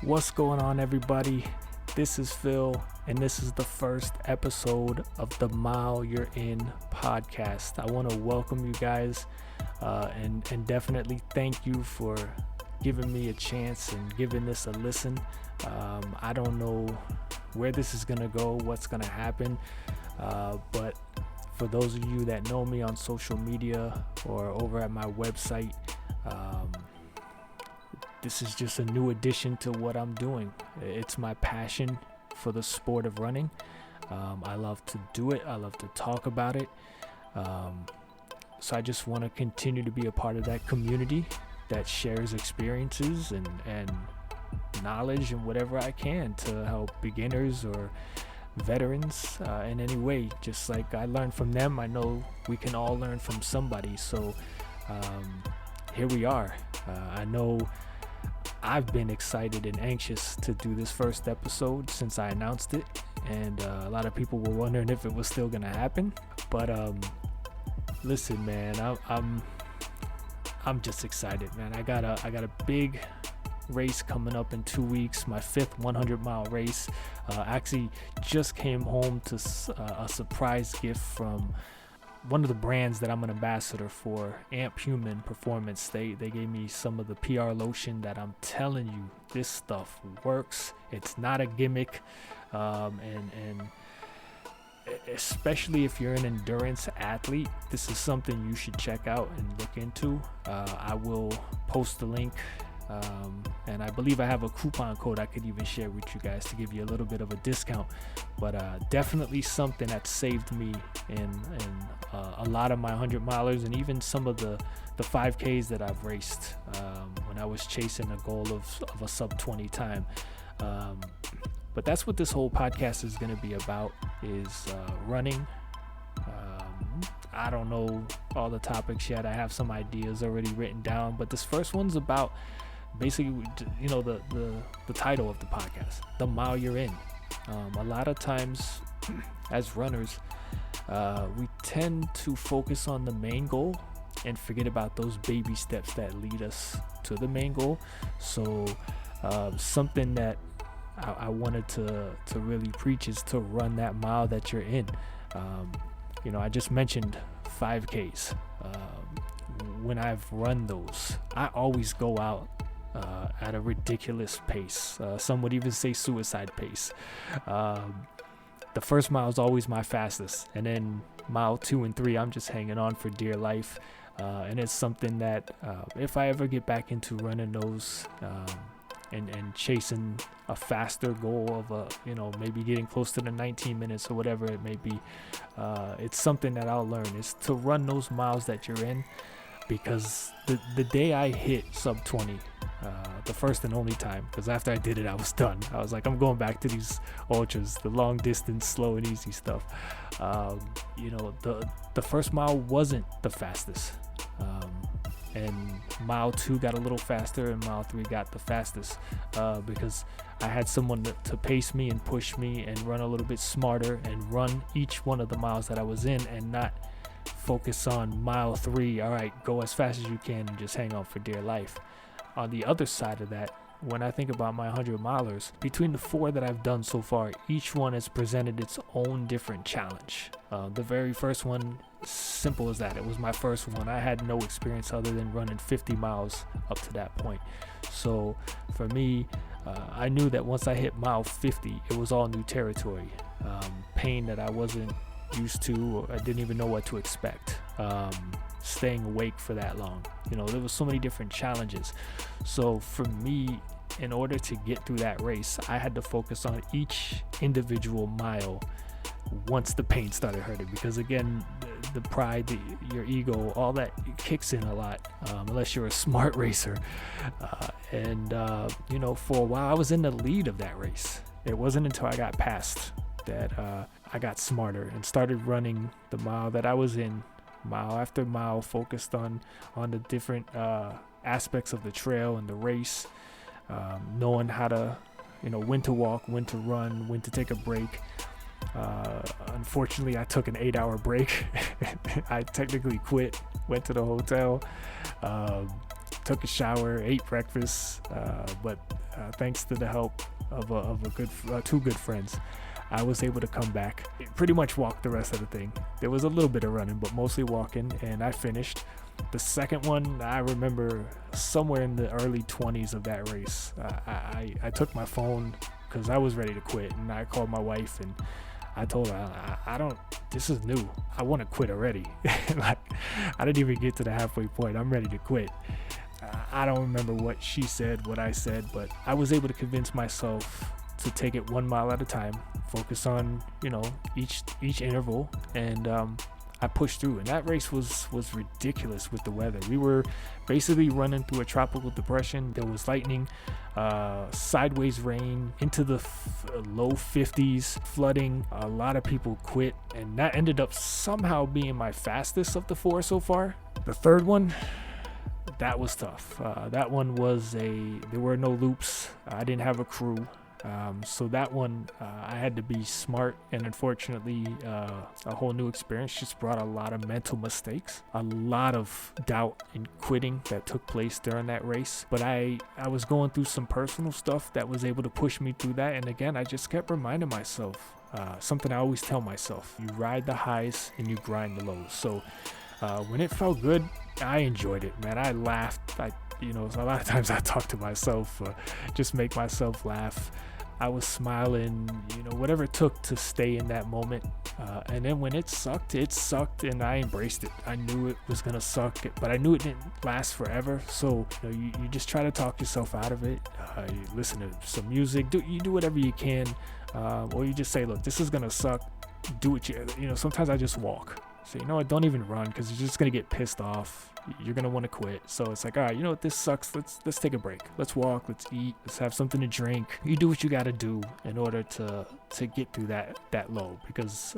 What's going on, everybody? This is Phil, and this is the first episode of the Mile You're In podcast. I want to welcome you guys and definitely thank you for giving me a chance and giving this a listen. I don't know where this is going to go, what's going to happen, but for those of you that know me on social media or over at my website, this is just a new addition to what I'm doing. It's my passion for the sport of running. I love to do it. I love to talk about it. So I just want to continue to be a part of that community that shares experiences and knowledge and whatever I can to help beginners or veterans in any way. Just like I learned from them, I know we can all learn from somebody. So here we are. I know I've been excited and anxious to do this first episode since I announced it, and a lot of people were wondering if it was still gonna happen. But listen, man, I'm just excited, man. I got a big race coming up in 2 weeks, my 5th 100-mile race. Actually just came home to a surprise gift from one of the brands that I'm an ambassador for, Amp Human Performance. They gave me some of the PR lotion that I'm telling you, this stuff works. It's not a gimmick, and especially if you're an endurance athlete, this is something you should check out and look into. I will post the link, and I believe I have a coupon code I could even share with you guys to give you a little bit of a discount. But definitely something that saved me in a lot of my 100-milers and even some of the 5Ks that I've raced when I was chasing a goal of a sub 20 time. But that's what this whole podcast is going to be about, is running. I don't know all the topics yet. I have some ideas already written down, but this first one's about basically, you know, the title of the podcast, The Mile You're In. A lot of times as runners, we tend to focus on the main goal and forget about those baby steps that lead us to the main goal. So something that I wanted to really preach is to run that mile that you're in. You know, I just mentioned 5Ks. When I've run those, I always go out at a ridiculous pace. Some would even say suicide pace. The first mile is always my fastest, and then mile 2 and 3, I'm just hanging on for dear life. And it's something that if I ever get back into running those and chasing a faster goal of maybe getting close to the 19 minutes or whatever it may be, it's something that I'll learn, is to run those miles that you're in. Because the day I hit sub 20, the first and only time, because after I did it, I was done. I was like, I'm going back to these ultras, the long distance, slow and easy stuff. The first mile wasn't the fastest. And mile 2 got a little faster, and mile 3 got the fastest because I had someone to pace me and push me and run a little bit smarter and run each one of the miles that I was in, and not focus on mile 3. All right, go as fast as you can and just hang on for dear life. On the other side of that, when I think about my 100-milers, between the 4 that I've done so far, each one has presented its own different challenge. The very first one, simple as that. It was my first one. I had no experience other than running 50 miles up to that point. So for me, I knew that once I hit mile 50, it was all new territory. Pain that I wasn't used to, or I didn't even know what to expect. Staying awake for that long, there was so many different challenges. So for me, in order to get through that race, I had to focus on each individual mile once the pain started hurting, because again, the pride, your ego, all that kicks in a lot, unless you're a smart racer. For a while I was in the lead of that race. It wasn't until I got past that I got smarter and started running the mile that I was in, mile after mile, focused on the different aspects of the trail and the race, knowing how to, when to walk, when to run, when to take a break. Unfortunately, I took an 8-hour break. I technically quit, went to the hotel, took a shower, ate breakfast, but thanks to the help of two good friends, I was able to come back. Pretty much walked the rest of the thing. There was a little bit of running, but mostly walking, and I finished. The second one, I remember somewhere in the early 20s of that race. I took my phone because I was ready to quit, and I called my wife and I told her, I don't, this is new. I want to quit already. Like, I didn't even get to the halfway point. I'm ready to quit. I don't remember what she said, what I said, but I was able to convince myself to take it 1 mile at a time, focus on, each interval, and I pushed through. And that race was ridiculous with the weather. We were basically running through a tropical depression. There was lightning, sideways rain into the low 50s, flooding. A lot of people quit, and that ended up somehow being my fastest of the 4 so far. The third one, that was tough. That one there were no loops. I didn't have a crew. So that one, I had to be smart, and unfortunately, a whole new experience just brought a lot of mental mistakes, a lot of doubt and quitting that took place during that race. But I was going through some personal stuff that was able to push me through that. And again, I just kept reminding myself, something I always tell myself: you ride the highs and you grind the lows. So when it felt good, I enjoyed it, man. I laughed. So a lot of times I talk to myself, just make myself laugh. I was smiling, whatever it took to stay in that moment. And then when it sucked, and I embraced it. I knew it was going to suck, but I knew it didn't last forever. So, you just try to talk yourself out of it. You listen to some music, you do whatever you can. Or you just say, look, this is going to suck. Do what sometimes I just walk. So, don't even run, because you're just going to get pissed off. You're going to want to quit. So it's like, all right, what, this sucks. Let's take a break. Let's walk. Let's eat. Let's have something to drink. You do what you got to do in order to get through that low, because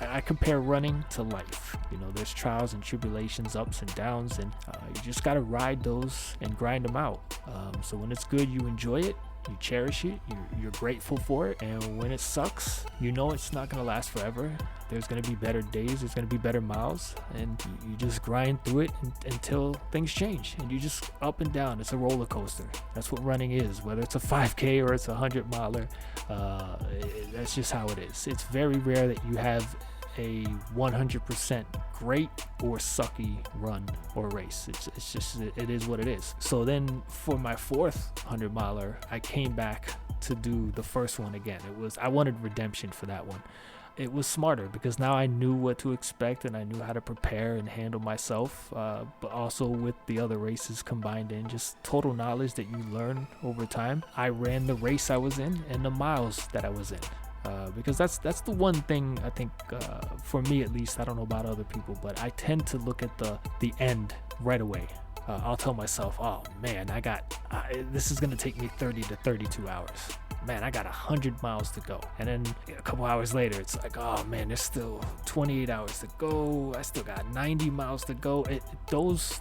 I compare running to life. There's trials and tribulations, ups and downs, and you just got to ride those and grind them out. So when it's good, you enjoy it. You cherish it, you're grateful for it, and when it sucks, it's not going to last forever. There's going to be better days, there's going to be better miles, and you just grind through it until things change, and you just up and down. It's a roller coaster. That's what running is, whether it's a 5K or it's a 100-miler. That's just how it is. It's very rare that you have a 100% great or sucky run or race. It's just, it is what it is. So then for my 4th 100-miler, I came back to do the first one again. I wanted redemption for that one. It was smarter because now I knew what to expect, and I knew how to prepare and handle myself, but also with the other races combined in, just total knowledge that you learn over time. I ran the race I was in and the miles that I was in. Because that's the one thing I think, for me at least, I don't know about other people, but I tend to look at the end right away. I'll tell myself, oh man, this is going to take me 30 to 32 hours. Man, I got 100 miles to go. And then a couple hours later, it's like, oh man, there's still 28 hours to go. I still got 90 miles to go. Those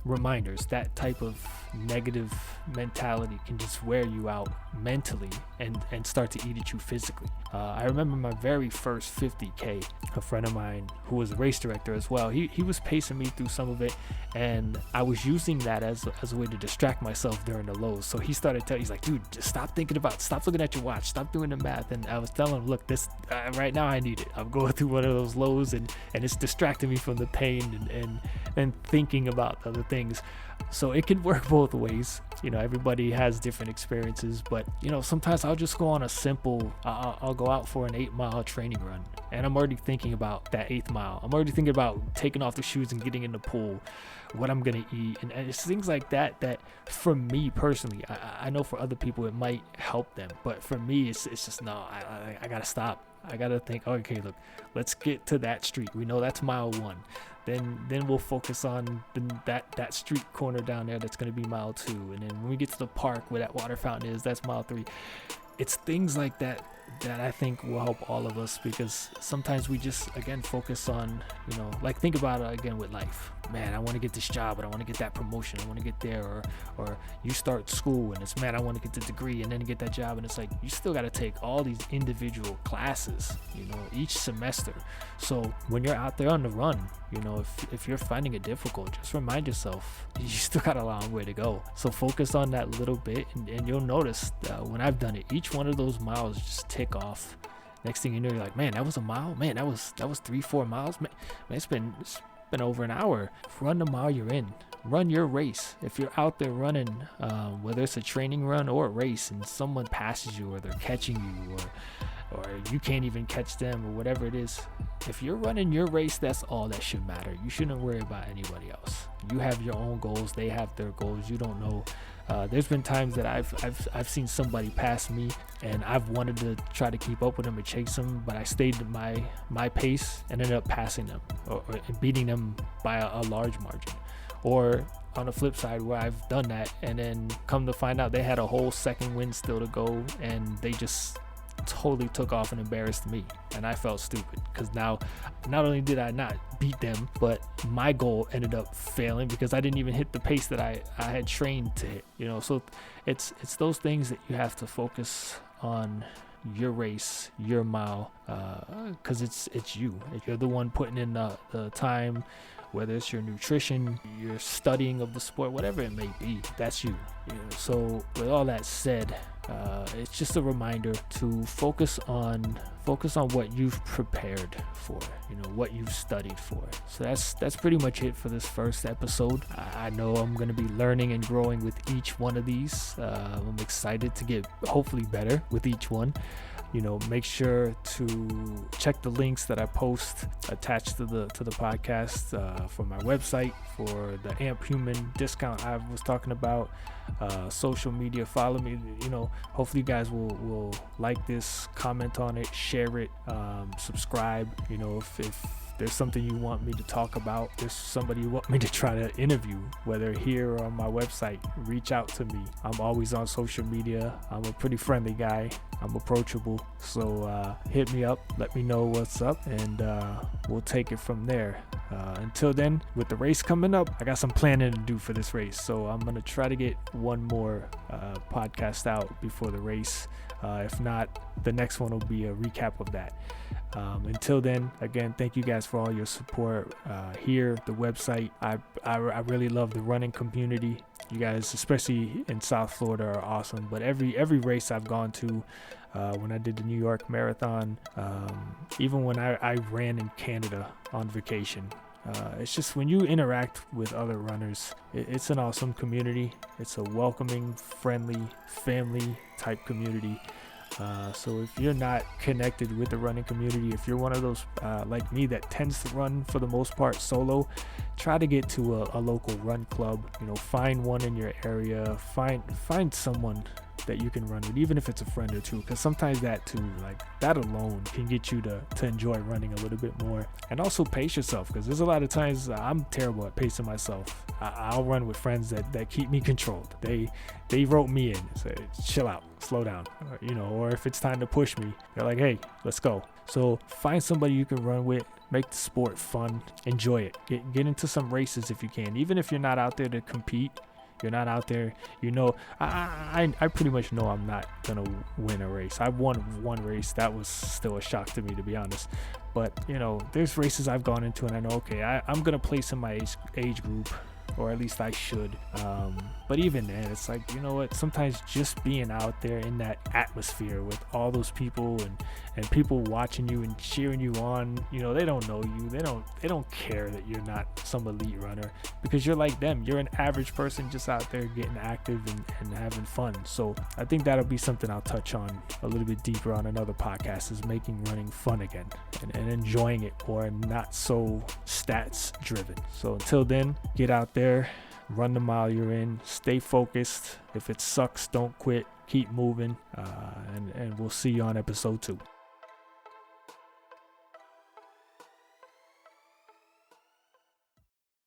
reminders, that type of negative mentality can just wear you out mentally and start to eat at you physically. I remember my very first 50K, a friend of mine who was a race director as well, he was pacing me through some of it, and I was using that as a way to distract myself during the lows. So he started he's like, dude, just stop looking at your watch, stop doing the math. And I was telling him, look, this right now I need it. I'm going through one of those lows, and it's distracting me from the pain and thinking about other things. So it can work both ways. Everybody has different experiences, but sometimes I'll just go on a simple, I'll go out for an 8-mile training run, and I'm already thinking about that 8th mile. I'm already thinking about taking off the shoes and getting in the pool, what I'm gonna eat, and it's things like that for me personally, I know for other people it might help them, but for me it's just no, I gotta stop. I gotta think, okay, look, let's get to that street. We know that's mile 1. Then we'll focus on that street corner down there. That's going to be mile 2. And then when we get to the park where that water fountain is, that's mile 3. It's things like that I think will help all of us, because sometimes we just, again, focus on, like think about it again with life. man, I want to get this job, but I want to get that promotion, I want to get there. Or you start school and it's, man, I want to get the degree and then get that job. And it's like, you still got to take all these individual classes, each semester. So when you're out there on the run, if you're finding it difficult, just remind yourself you still got a long way to go. So focus on that little bit, and you'll notice when I've done it, each one of those miles just tick off. Next thing you know, you're like, man, that was a mile. Man, that was 3-4 miles. Man, it's been over an hour. Run the mile you're in. Run your race. If you're out there running, whether it's a training run or a race, and someone passes you, or they're catching you, or you can't even catch them, or whatever it is, if you're running your race, that's all that should matter. You shouldn't worry about anybody else. You have your own goals. They have their goals. You don't know. There's been times that I've seen somebody pass me, and I've wanted to try to keep up with them and chase them, but I stayed at my pace and ended up passing them or beating them by a large margin. Or on the flip side, where I've done that and then come to find out they had a whole second wind still to go, and they just totally took off and embarrassed me, and I felt stupid because now not only did I not beat them, but my goal ended up failing because I didn't even hit the pace that I had trained to hit. So it's those things that you have to focus on. Your race, your mile, because it's you. If you're the one putting in the time, whether it's your nutrition, your studying of the sport, whatever it may be, that's you. So with all that said, it's just a reminder to focus on what you've prepared for, what you've studied for. So that's pretty much it for this first episode. I know I'm going to be learning and growing with each one of these. I'm excited to get hopefully better with each one. Make sure to check the links that I post attached to the podcast for my website, for the AMP Human discount I was talking about, social media. Follow me. Hopefully you guys will like this, comment on it, share it, subscribe. If there's something you want me to talk about, there's somebody you want me to try to interview, whether here or on my website, reach out to me. I'm always on social media. I'm a pretty friendly guy. I'm approachable. So hit me up, let me know what's up, and we'll take it from there. Until then, with the race coming up, I got some planning to do for this race. So I'm going to try to get one more podcast out before the race. If not, the next one will be a recap of that. Until then, again, thank you guys for all your support here, the website. I really love the running community. You guys, especially in South Florida, are awesome. But every race I've gone to, when I did the New York Marathon, even when I ran in Canada on vacation, it's just when you interact with other runners, it's an awesome community. It's a welcoming, friendly, family type community. So if you're not connected with the running community, if you're one of those like me that tends to run for the most part solo, try to get to a local run club. Find one in your area. Find someone that you can run with, even if it's a friend or two, because sometimes that too, like that alone, can get you to enjoy running a little bit more. And also pace yourself, because there's a lot of times I'm terrible at pacing myself. I'll run with friends that keep me controlled. They wrote me in, say chill out, slow down, or if it's time to push me, they're like, hey, let's go. So find somebody you can run with. Make the sport fun, enjoy it. Get into some races if you can, even if you're not out there to compete. You're not out there, I pretty much know I'm not gonna win a race. I won one race. That was still a shock to me, to be honest. But there's races I've gone into and I know, okay, I'm gonna place in my age group, or at least I should. But even then, it's like, sometimes just being out there in that atmosphere with all those people and people watching you and cheering you on, they don't know you. They don't care that you're not some elite runner, because you're like them. You're an average person just out there getting active and having fun. So I think that'll be something I'll touch on a little bit deeper on another podcast, is making running fun again and enjoying it, or not so stats driven. So until then, get out there, run the mile you're in, stay focused. If it sucks, don't quit, keep moving, and we'll see you on episode 2.